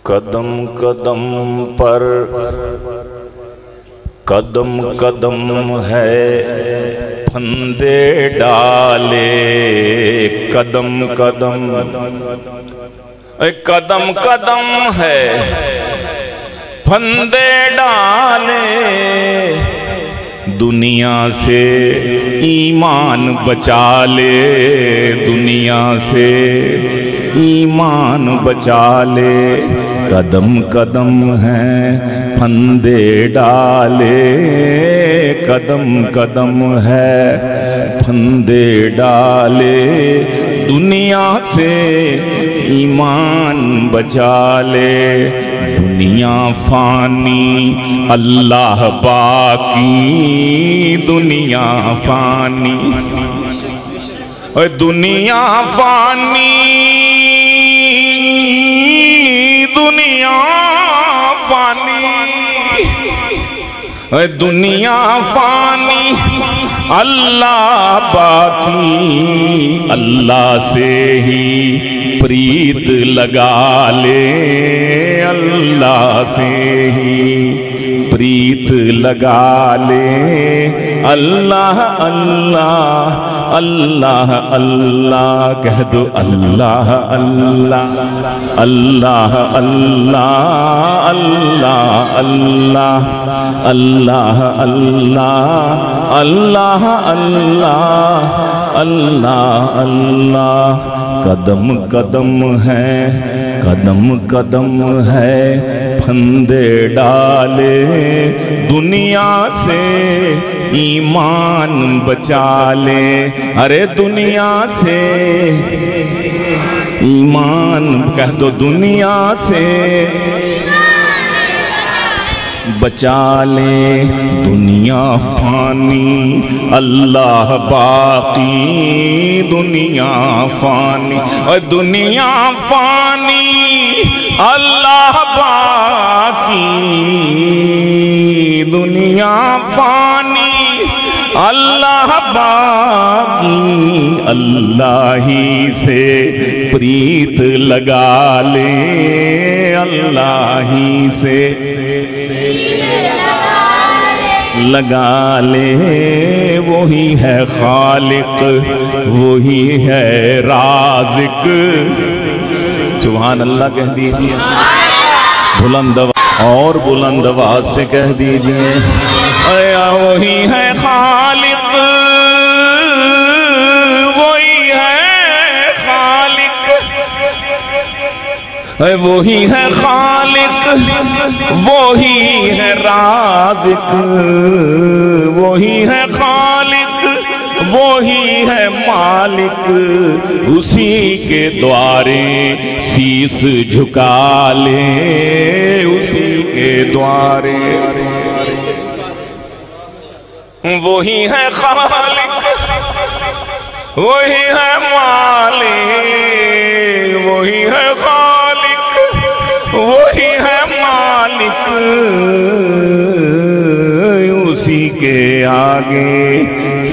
कदम कदम पर कदम कदम है फंदे डाले, कदम कदम कदम कदम है फंदे डाले, दुनिया से ईमान बचा ले, दुनिया से ईमान बचा ले, कदम कदम है फंदे डाले, कदम कदम है फंदे डाले, दुनिया से ईमान बचा ले, दुनिया फानी अल्लाह बाकी, दुनिया फानी और दुनिया फानी, दुनिया फानी, दुनिया फानी अल्लाह बाकी, अल्लाह से ही प्रीत लगा ले, अल्लाह से ही प्रीत लगा ले, अल्लाह अल्लाह अल्लाह अल्लाह कह दो, अल्लाह अल्लाह अल्लाह अल्लाह अल्लाह अल्लाह अल्लाह अल्लाह अल्लाह अल्लाह अल्लाह अल्लाह, कदम कदम है कदम कदम है फंदे डाले, दुनिया से ईमान बचा ले, अरे दुनिया से ईमान कह दो, दुनिया से बचा ले, दुनिया फानी अल्लाह बाकी, दुनिया फानी और दुनिया फानी अल्लाह बाकी, दुनिया फानी अल्लाह बाकी, अल्लाह ही से प्रीत लगा ले, अल्लाह ही से लगा ले, वही है खालिक वही है राज़िक, सुभान अल्लाह कह दीजिए, बुलंद और बुलंद आवाज से कह दीजिए, वही है खालिक वही है खालिक, वही है खालिक वही है राज़िक, वही है खालिक वही है मालिक, उसी के द्वारे शीश झुका ले, उसी के द्वारे, वही है खालिक वही है मालिक, वही है खालिक वही है मालिक, उसी के आगे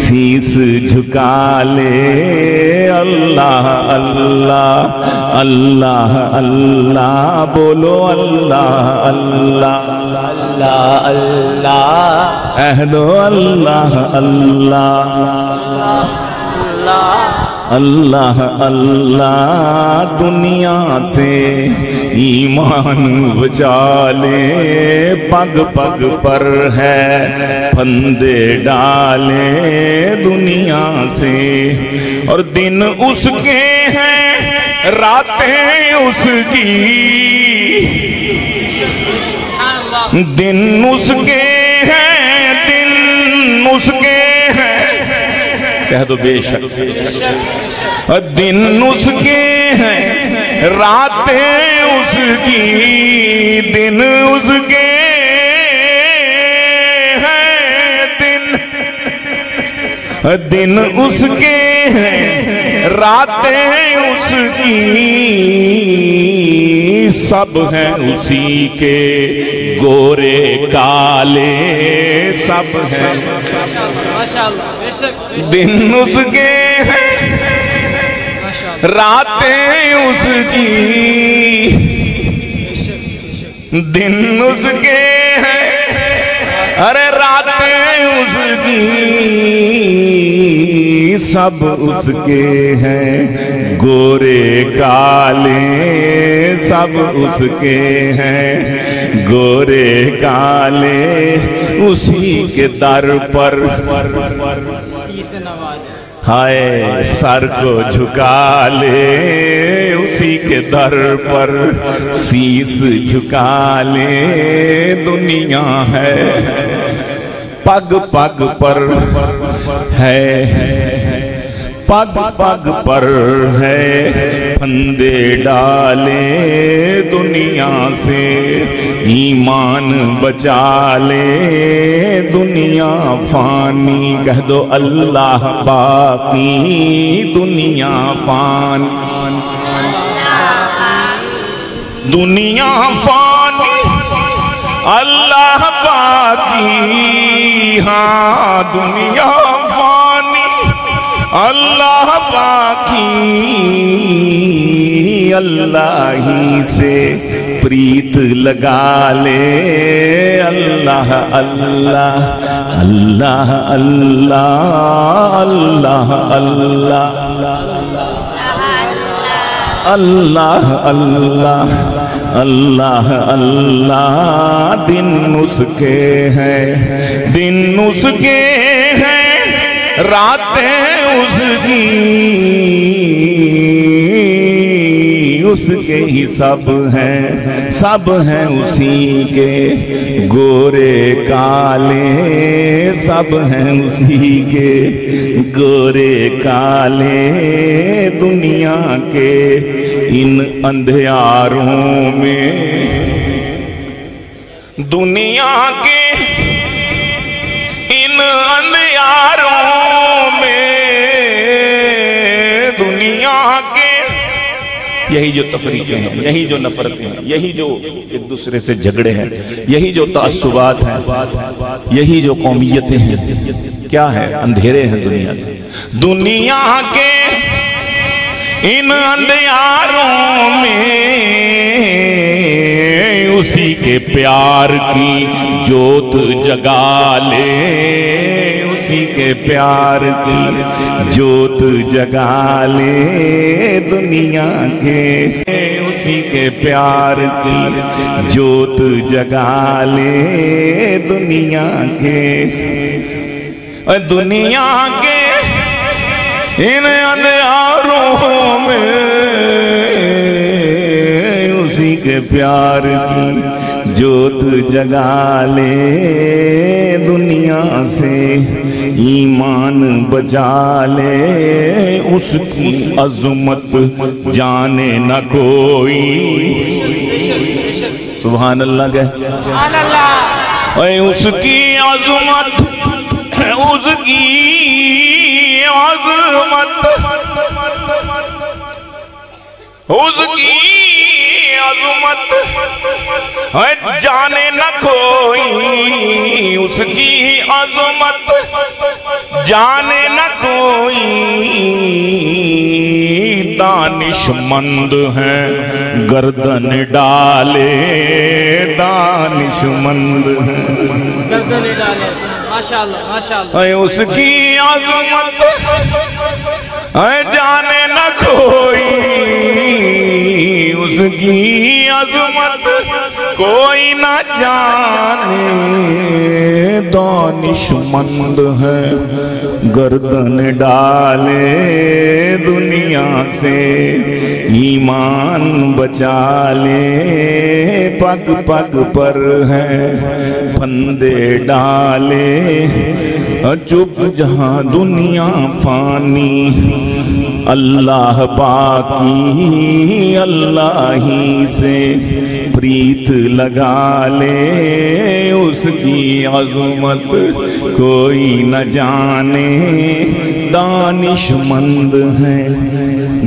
शीश झुका ले, अल्लाह अल्लाह अल्लाह अल्लाह बोलो, अल्लाह अल्लाह अल्लाह अल्लाह कह दो, अल्लाह अल्लाह अल्लाह अल्लाह, दुनिया से ईमान बचा ले, पग पग पर है फंदे डाले, दुनिया से और दिन उसके हैं रातें उसकी, दिन उसके हैं दिन उसके हैं, कह दो बेशक, दिन उसके हैं रातें उसकी, दिन उसके हैं दिन उसके हैं रातें उसकी, सब हैं उसी के गोरे काले, सब हैं दिन उसके हैं रातें उसकी, दिन उसके हैं, अरे रातें उसकी सब उसके हैं, गोरे काले सब उसके हैं, गोरे काले उसी के दर पर हाय सर को झुका ले, उसी के दर पर शीस झुका ले। दुनिया है पग पग पर है, पग पग पर है, फंदे डाले दुनिया से, ईमान बचा ले दुनिया फानी। कह दो अल्लाह बाकी दुनिया फान, दुनिया फानी अल्लाह बाकी। हाँ दुनिया फानी अल्लाह बाकी, अल्लाह ही से प्रीत लगा ले। अल्लाह अल्लाह अल्लाह अल्लाह अल्लाह अल्लाह अल्लाह अल्लाह अल्लाह अल्लाह। दिन उसके हैं, दिन उसके हैं, रातें उसकी उसके ही सब हैं, सब हैं उसी के, गोरे काले सब हैं उसी के, गोरे काले दुनिया के इन अंधियारों में, दुनिया के इन अंधियारों में, दुनिया के यही जो तफरीकें हैं, यही जो नफरतें हैं, यही जो एक दूसरे से झगड़े हैं, यही जो तासुबात हैं, यही जो कौमियतें हैं, क्या है? अंधेरे हैं दुनिया के। दुनिया के इन अंधियारों में उसी के प्यार की जोत जगा ले, उसी के प्यार की जोत जगा ले दुनिया के, उसी के प्यार की जोत जगा ले दुनिया के, दुनिया के इन अंधियारों में उसी के प्यार की जोत जगा ले दुनिया से, ईमान बचा ले उसकी अज़मत जाने न कोई। सुभान अल्लाह कह, उसकी अज़मत, उसकी अज़मत, उसकी अज़मत जाने न कोई, उसकी अज़मत जाने न कोई। दानिशमंद है गर्दन डाले, दानिशमंद है गर्दन डाले। माशाअल्लाह माशाअल्लाह। उसकी अज़मत जाने न कोई, उसकी अज़मत कोई न जाने। दानिशमंद है गर्दन डाले दुनिया से, ईमान बचा ले पग पग पर है फंदे डाले। चुप जहां दुनिया फानी, अल्लाह बाकी अल्लाह ही से प्रीत लगा ले, उसकी अज़मत कोई न जाने। दानिशमंद है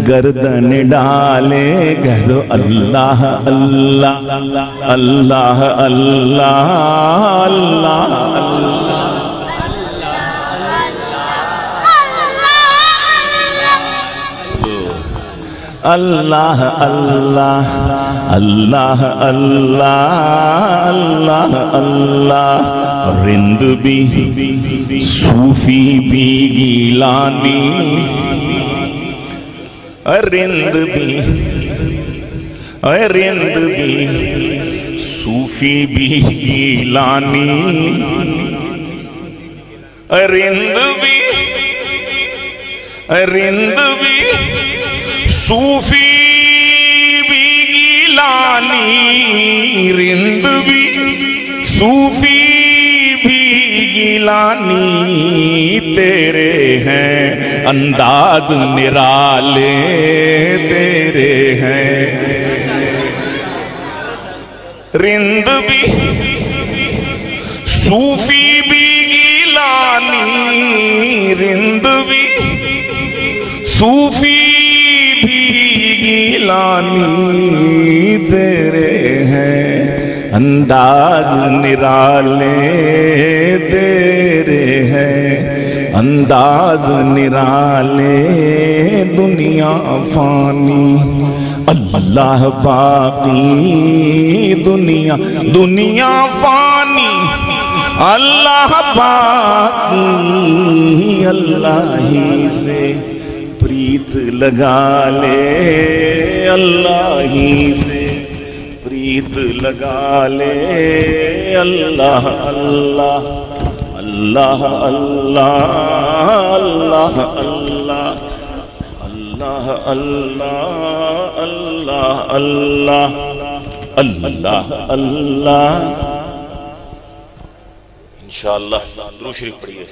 गर्दन डाले, कह दो अल्लाह अल्लाह अल्लाह अल्लाह अल्लाह अल्लाह। अल्लाह अल्लाह अल्लाह अल्लाह अल्लाह अल्लाह। रिंद भी सूफी भी गीलानी, रिंद भी सूफी भी गीलानी, रिंद भी सूफी भी गीलानी, रिंद भी सूफी भी गीलानी। तेरे हैं अंदाज निराले, तेरे हैं रिंद भी सूफी भी गीलानी, रिंद भी सूफी भी गीलानी। तेरे हैं अंदाज निराले, तेरे हैं अंदाज निराले। दुनिया फानी अल्लाह बाकी, दुनिया दुनिया फानी अल्लाह बाकी। अल्लाह ही से प्रीत लगा ले, अल्लाह ही से प्रीत लगा ले। अल्लाह अल्लाह अल्लाह अल्लाह अल्लाह अल्लाह अल्लाह अल्लाह अल्लाह अल्लाह अल्लाह। इंशाअल्लाह दुरूद शरीफ पढ़िए।